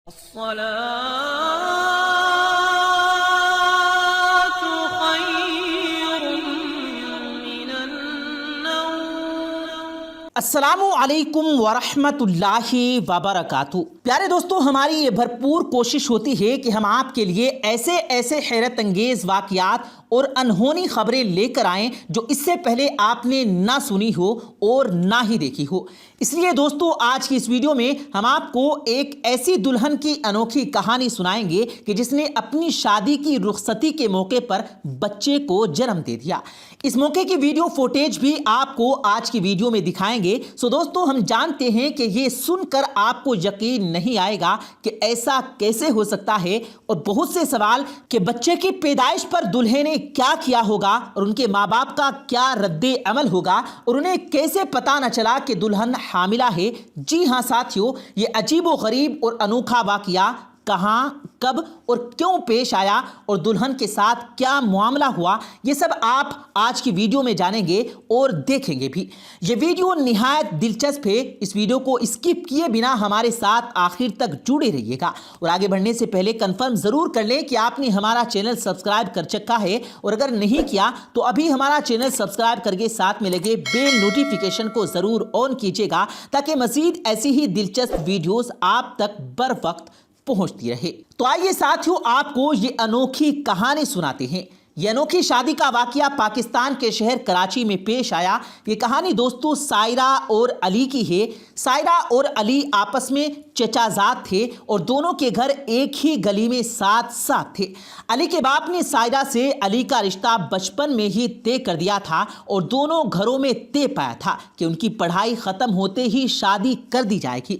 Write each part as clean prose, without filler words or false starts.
الصلاة خير من النوم۔ السلام علیکم ورحمۃ اللہ وبرکاتہ۔ پیارے دوستو، ہماری یہ بھرپور کوشش ہوتی ہے کہ ہم آپ کے لیے ایسے حیرت انگیز واقعات اور انہونی خبریں لے کر آئیں جو اس سے پہلے آپ نے نہ سنی ہو اور نہ ہی دیکھی ہو۔ اس لیے دوستو، آج کی اس ویڈیو میں ہم آپ کو ایک ایسی دلہن کی انوکھی کہانی سنائیں گے کہ جس نے اپنی شادی کی رخصتی کے موقع پر بچے کو جنم دے دیا۔ اس موقع کی ویڈیو فوٹیج بھی آپ کو آج کی ویڈیو میں دکھائیں گے۔ سو دوستو، ہم جانتے ہیں کہ یہ سن کر آپ کو یقین نہیں آئے گا کہ ایسا کیسے ہو سکتا ہے، اور بہت سے سوال کہ بچے کی پیدائش پر دلہے نے کیا کیا ہوگا اور ان کے ماں باپ کا کیا رد عمل ہوگا، اور انہیں کیسے پتہ نہ چلا کہ دلہن حاملہ ہے۔ جی ہاں ساتھیو، یہ عجیب و غریب اور انوکھا واقعہ کہاں، کب اور کیوں پیش آیا اور دلہن کے ساتھ کیا معاملہ ہوا، یہ سب آپ آج کی ویڈیو میں جانیں گے اور دیکھیں گے بھی۔ یہ ویڈیو نہایت دلچسپ ہے، اس ویڈیو کو اسکپ کیے بنا ہمارے ساتھ آخر تک جڑے رہیے گا۔ اور آگے بڑھنے سے پہلے کنفرم ضرور کر لیں کہ آپ نے ہمارا چینل سبسکرائب کر چکا ہے، اور اگر نہیں کیا تو ابھی ہمارا چینل سبسکرائب کر کے ساتھ میں لگے بیل نوٹیفیکیشن کو ضرور آن کیجیے گا، تاکہ مزید ایسی ہی دلچسپ ویڈیوز آپ تک بر وقت پہنچتی رہے۔ تو آئیے ساتھیوں، آپ کو یہ انوکھی کہانی سناتے ہیں۔ یہ انوکھی شادی کا واقعہ پاکستان کے شہر کراچی میں پیش آیا۔ یہ کہانی دوستو سائرہ اور علی کی ہے۔ سائرہ اور علی آپس میں چچا زاد تھے اور دونوں کے گھر ایک ہی گلی میں ساتھ تھے۔ علی کے باپ نے سائرہ سے علی کا رشتہ بچپن میں ہی طے کر دیا تھا، اور دونوں گھروں میں طے پایا تھا کہ ان کی پڑھائی ختم ہوتے ہی شادی کر دی جائے گی۔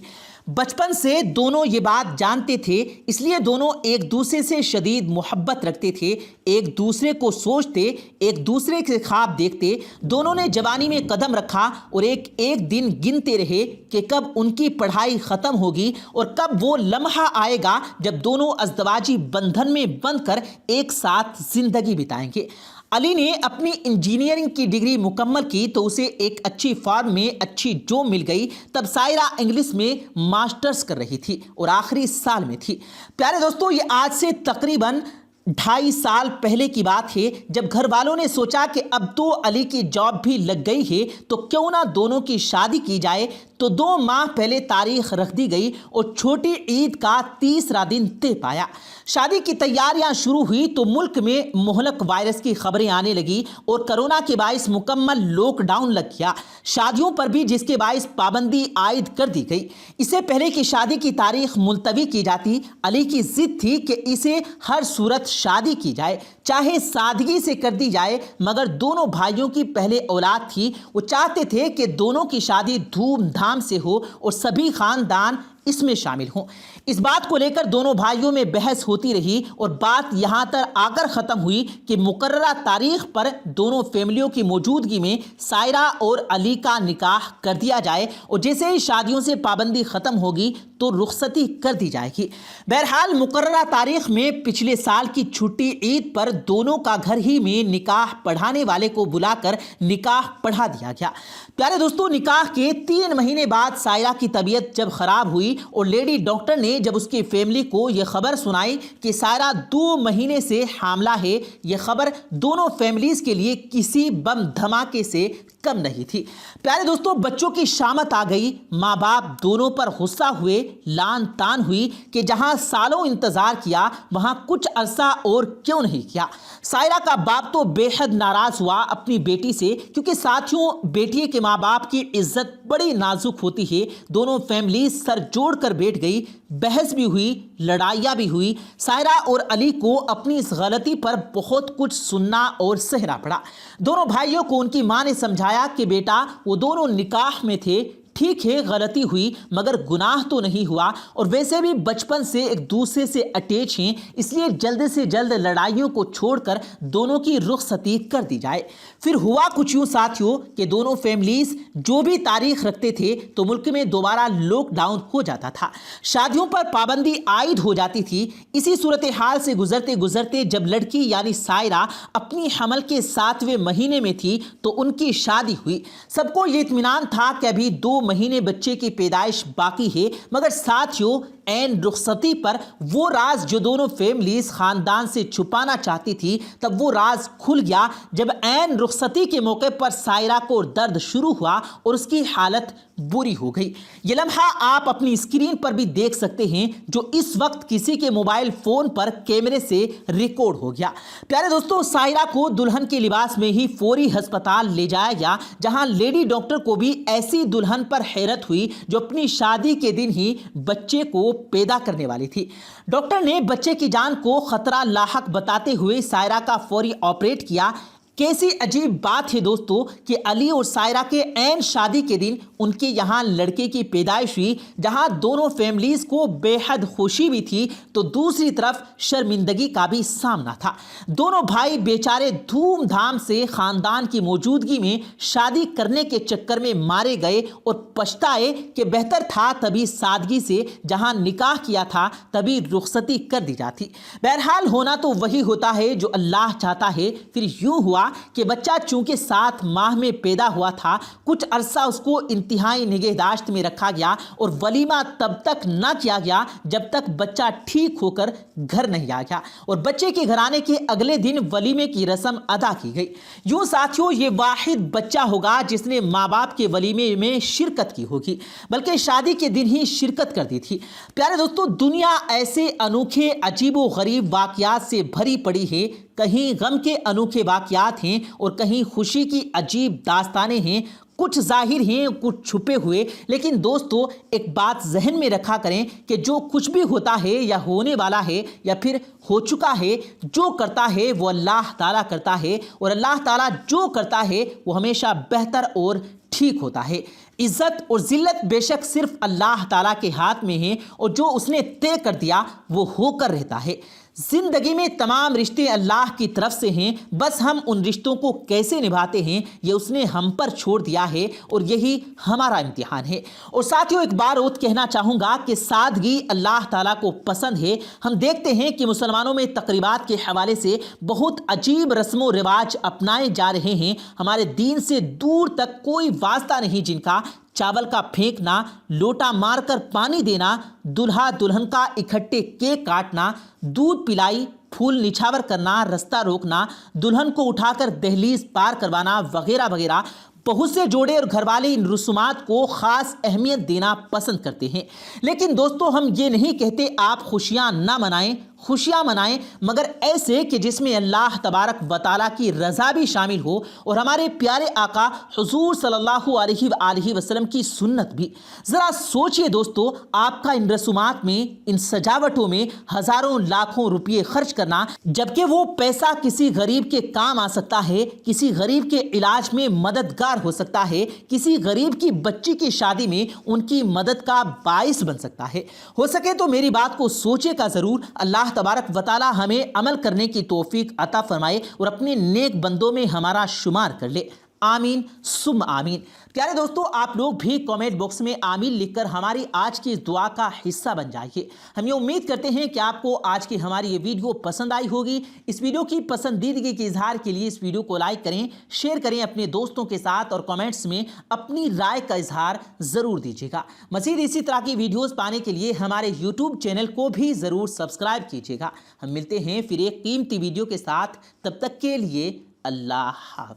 بچپن سے دونوں یہ بات جانتے تھے، اس لیے دونوں ایک دوسرے سے شدید محبت رکھتے تھے، ایک دوسرے کو سوچتے، ایک دوسرے کے خواب دیکھتے۔ دونوں نے جوانی میں قدم رکھا اور ایک دن گنتے رہے کہ کب ان کی پڑھائی ختم ہوگی اور کب وہ لمحہ آئے گا جب دونوں ازدواجی بندھن میں بندھ کر ایک ساتھ زندگی بتائیں گے۔ علی نے اپنی انجینئرنگ کی ڈگری مکمل کی تو اسے ایک اچھی فارم میں اچھی جاب مل گئی۔ تب سائرہ انگلش میں ماسٹرز کر رہی تھی اور آخری سال میں تھی۔ پیارے دوستو، یہ آج سے تقریباً 2.5 سال پہلے کی بات ہے، جب گھر والوں نے سوچا کہ اب تو علی کی جاب بھی لگ گئی ہے تو کیوں نہ دونوں کی شادی کی جائے۔ تو 2 ماہ پہلے تاریخ رکھ دی گئی اور چھوٹی عید کا تیسرا دن طے پایا۔ شادی کی تیاریاں شروع ہوئی تو ملک میں مہلک وائرس کی خبریں آنے لگی اور کرونا کے باعث مکمل لاک ڈاؤن لگ گیا، شادیوں پر بھی، جس کے باعث پابندی عائد کر دی گئی۔ اس سے پہلے کہ شادی کی تاریخ ملتوی کی جاتی، علی کی ضد تھی کہ اسے ہر صورت شادی کی جائے، چاہے سادگی سے کر دی جائے، مگر دونوں بھائیوں کی پہلے اولاد تھی۔ وہ چاہتے تھے کہ دونوں کی شادی دھوم دھام سے ہو اور سبھی خاندان اس میں شامل ہوں۔ اس بات کو لے کر دونوں بھائیوں میں بحث ہوتی رہی اور بات یہاں تک آ کر ختم ہوئی کہ مقررہ تاریخ پر دونوں فیملیوں کی موجودگی میں سائرہ اور علی کا نکاح کر دیا جائے، اور جیسے ہی شادیوں سے پابندی ختم ہوگی تو رخصتی کر دی جائے گی۔ بہرحال مقررہ تاریخ میں پچھلے سال کی چھٹی عید پر دونوں کا گھر ہی میں نکاح پڑھانے والے کو بلا کر نکاح پڑھا دیا گیا۔ پیارے دوستو، نکاح کے 3 مہینے بعد سائرہ کی طبیعت جب خراب ہوئی اور لیڈی ڈاکٹر نے جب اس کی فیملی کو یہ خبر سنائی کہ سائرہ 2 مہینے سے حاملہ ہے، یہ خبر دونوں فیملیز کے لیے کسی بم دھماکے سے کم نہیں تھی۔ پیارے دوستو، بچوں کی شامت آ گئی۔ ماں باپ دونوں پر غصہ ہوئے، لان تان ہوئی کہ جہاں سالوں انتظار کیا وہاں کچھ عرصہ اور کیوں نہیں کیا۔ سائرہ کا باپ تو بے حد ناراض ہوا اپنی بیٹی سے، کیونکہ ساتھیوں بیٹی کے ماں باپ کی عزت بڑی نازک ہوتی ہے۔ دونوں فیملیز سر جوڑ کر بیٹھ گئی، بحث بھی ہوئی، لڑائیاں بھی ہوئی۔ سائرہ اور علی کو اپنی اس غلطی پر بہت کچھ سننا اور سہنا پڑا۔ دونوں بھائیوں کو ان کی ماں نے سمجھایا کہ بیٹا، وہ دونوں نکاح میں تھے، ٹھیک ہے غلطی ہوئی مگر گناہ تو نہیں ہوا، اور ویسے بھی بچپن سے ایک دوسرے سے اٹیچ ہیں، اس لیے جلد سے جلد لڑائیوں کو چھوڑ کر دونوں کی رخصتی کر دی جائے۔ پھر ہوا کچھ یوں ساتھیوں کہ دونوں فیملیز جو بھی تاریخ رکھتے تھے تو ملک میں دوبارہ لاک ڈاؤن ہو جاتا تھا، شادیوں پر پابندی عائد ہو جاتی تھی۔ اسی صورتحال سے گزرتے گزرتے جب لڑکی یعنی سائرہ اپنی حمل کے 7ویں مہینے میں تھی تو ان کی شادی ہوئی۔ سب کو یہ اطمینان تھا کہ ابھی 2 مہینے بچے کی پیدائش باقی ہے، مگر ساتھیوں عین رخصتی پر وہ راز جو دونوں فیملیز خاندان سے چھپانا چاہتی تھی، تب وہ راز کھل گیا جب عین رخصتی کے موقع پر سائرہ کو درد شروع ہوا اور اس کی حالت بری ہو گئی۔ یہ لمحہ آپ اپنی اسکرین پر بھی دیکھ سکتے ہیں جو اس وقت کسی کے موبائل فون پر کیمرے سے ریکارڈ ہو گیا۔ پیارے دوستو، سائرہ کو دلہن کے لباس میں ہی فوری ہسپتال لے جایا گیا، جہاں لیڈی ڈاکٹر کو بھی ایسی دلہن پر حیرت ہوئی جو اپنی شادی کے دن ہی بچے کو پیدا کرنے والی تھی۔ ڈاکٹر نے بچے کی جان کو خطرہ لاحق بتاتے ہوئے سائرہ کا فوری آپریٹ کیا۔ کیسی عجیب بات ہے دوستو کہ علی اور سائرہ کے عین شادی کے دن ان کے یہاں لڑکے کی پیدائش ہوئی، جہاں دونوں فیملیز کو بے حد خوشی بھی تھی تو دوسری طرف شرمندگی کا بھی سامنا تھا۔ دونوں بھائی بیچارے دھوم دھام سے خاندان کی موجودگی میں شادی کرنے کے چکر میں مارے گئے اور پچھتائے کہ بہتر تھا تبھی سادگی سے جہاں نکاح کیا تھا تبھی رخصتی کر دی جاتی۔ بہرحال ہونا تو وہی ہوتا ہے جو اللہ چاہتا ہے۔ پھر یوں ہوا کہ بچہ چونکہ 7 ماہ میں پیدا ہوا تھا، کچھ عرصہ اس کو انتہائی نگہداشت میں رکھا گیا اور ولیمہ تب تک نہ کیا گیا جب تک بچہ ٹھیک ہو کر گھر نہیں آ گیا، اور بچے کے گھر آنے کے اگلے دن ولیمے کی رسم ادا کی گئی۔ یوں ساتھیوں، یہ واحد بچہ ہوگا جس نے ماں باپ کے ولیمے میں شرکت کی ہوگی، بلکہ شادی کے دن ہی شرکت کر دی تھی۔ پیارے دوستو، دنیا ایسے انوکھے عجیب و غریب واقعات سے بھری پڑی ہے، کہیں غم کے انوکھے واقعات ہیں اور کہیں خوشی کی عجیب داستانیں ہیں، کچھ ظاہر ہیں کچھ چھپے ہوئے۔ لیکن دوستو، ایک بات ذہن میں رکھا کریں کہ جو کچھ بھی ہوتا ہے یا ہونے والا ہے یا پھر ہو چکا ہے، جو کرتا ہے وہ اللہ تعالیٰ کرتا ہے، اور اللہ تعالیٰ جو کرتا ہے وہ ہمیشہ بہتر اور ٹھیک ہوتا ہے۔ عزت اور ذلت بے شک صرف اللہ تعالیٰ کے ہاتھ میں ہے، اور جو اس نے طے کر دیا وہ ہو کر رہتا ہے۔ زندگی میں تمام رشتے اللہ کی طرف سے ہیں، بس ہم ان رشتوں کو کیسے نبھاتے ہیں یہ اس نے ہم پر چھوڑ دیا ہے، اور یہی ہمارا امتحان ہے۔ اور ساتھیوں، ایک بار اور کہنا چاہوں گا کہ سادگی اللہ تعالیٰ کو پسند ہے۔ ہم دیکھتے ہیں کہ مسلمانوں میں تقریبات کے حوالے سے بہت عجیب رسم و رواج اپنائے جا رہے ہیں، ہمارے دین سے دور تک کوئی واسطہ نہیں، جن کا چاول کا پھینکنا، لوٹا مار کر پانی دینا، دلہا دلہن کا اکٹھے کیک کاٹنا، دودھ پلائی، پھول نچھاور کرنا، رستہ روکنا، دلہن کو اٹھا کر دہلیز پار کروانا وغیرہ وغیرہ، بہت سے جوڑے اور گھر والے ان رسومات کو خاص اہمیت دینا پسند کرتے ہیں۔ لیکن دوستو، ہم یہ نہیں کہتے آپ خوشیاں نہ منائیں، خوشیاں منائیں، مگر ایسے کہ جس میں اللہ تبارک و تعالیٰ کی رضا بھی شامل ہو اور ہمارے پیارے آقا حضور صلی اللہ علیہ وآلہ وسلم کی سنت بھی۔ ذرا سوچئے دوستو، آپ کا ان رسومات میں، ان سجاوٹوں میں ہزاروں لاکھوں روپے خرچ کرنا، جبکہ وہ پیسہ کسی غریب کے کام آ سکتا ہے، کسی غریب کے علاج میں مددگار ہو سکتا ہے، کسی غریب کی بچی کی شادی میں ان کی مدد کا باعث بن سکتا ہے۔ ہو سکے تو میری بات کو سوچے کا ضرور۔ اللہ تبارک و تعالی ہمیں عمل کرنے کی توفیق عطا فرمائے اور اپنے نیک بندوں میں ہمارا شمار کر لے۔ آمین ثم آمین۔ پیارے دوستو، آپ لوگ بھی کامنٹ باکس میں آمین لکھ کر ہماری آج کی اس دعا کا حصہ بن جائیے۔ ہم یہ امید کرتے ہیں کہ آپ کو آج کی ہماری یہ ویڈیو پسند آئی ہوگی۔ اس ویڈیو کی پسندیدگی کے اظہار کے لیے اس ویڈیو کو لائک کریں، شیئر کریں اپنے دوستوں کے ساتھ، اور کامنٹس میں اپنی رائے کا اظہار ضرور دیجیے گا۔ مزید اسی طرح کی ویڈیوز پانے کے لیے ہمارے یوٹیوب چینل کو بھی ضرور سبسکرائب کیجیے گا۔ ہم ملتے ہیں پھر ایک قیمتی ویڈیو کے ساتھ، تب تک کے لیے اللہ حافظ۔